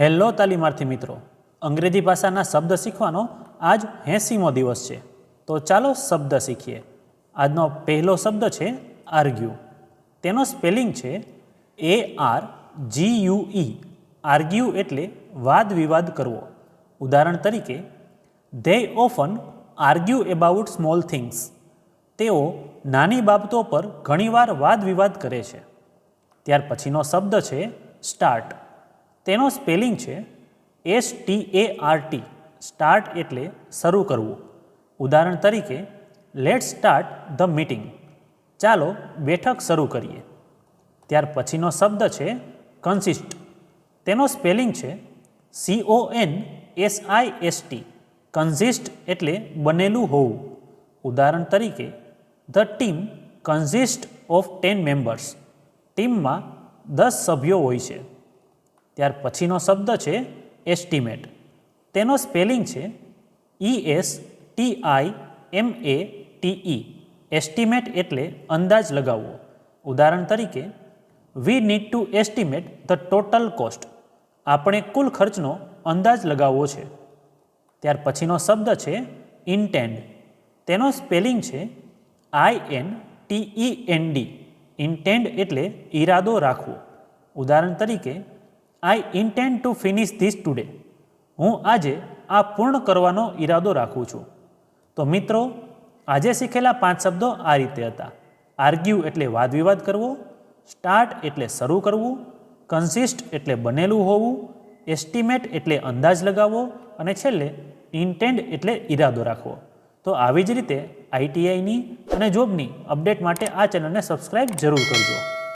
Hello તાલીમાર્થી મિત્રો, અંગ્રેજી ભાષાના શબ્દ શીખવાનો આજ 80મો દિવસ છે. તો ચાલો શબ્દ શીખીએ. આજનો પહેલો શબ્દ છે આર્ગ્યુ. તેનો સ્પેલિંગ છે ARGUE. આર્ગ્યુ એટલે વાદ વિવાદ કરવો. ઉદાહરણ તરીકે, they often argue about small things. તેઓ નાની બાબતો પર ઘણીવાર વાદ વિવાદ કરે છે. ત્યાર પછીનો શબ્દ છે સ્ટાર્ટ. તેનો સ્પેલિંગ છે START. સ્ટાર્ટ એટલે શરૂ કરવું. ઉદાહરણ તરીકે, લેટ્સ સ્ટાર્ટ ધ મીટિંગ. ચાલો બેઠક શરૂ કરીએ. ત્યાર પછીનો શબ્દ છે કન્સિસ્ટ. તેનો સ્પેલિંગ છે CONSIST. કન્સિસ્ટ એટલે બનેલું હોવું. ઉદાહરણ તરીકે, the team consist of 10 members. ટીમમાં 10 સભ્યો હોય છે. ત્યાર પછીનો શબ્દ છે એસ્ટિમેટ. તેનો સ્પેલિંગ છે ESTIMATE. એસ્ટિમેટ એટલે અંદાજ લગાવવો. ઉદાહરણ તરીકે, we need to estimate the total cost. આપણે કુલ ખર્ચનો અંદાજ લગાવવો છે. ત્યાર પછીનો શબ્દ છે ઇન્ટેન્ડ. તેનો સ્પેલિંગ છે INTEND. ઇન્ટેન્ડ એટલે ઈરાદો રાખવો. ઉદાહરણ તરીકે, I intend to finish this today. હું આજે આ પૂર્ણ કરવાનો ઈરાદો રાખું છું. તો મિત્રો, આજે શીખેલા 5 શબ્દો આ રીતે હતા. આર્ગ્યુ એટલે વાદ વિવાદ કરવો, સ્ટાર્ટ એટલે શરૂ કરવું, કન્સિસ્ટ એટલે બનેલું હોવું, એસ્ટિમેટ એટલે અંદાજ લગાવવો અને છેલ્લે ઇન્ટેન્ડ એટલે ઈરાદો રાખવો. તો આવી જ રીતે ITIની અને જોબની અપડેટ માટે આ ચેનલને સબસ્ક્રાઈબ જરૂર કરજો.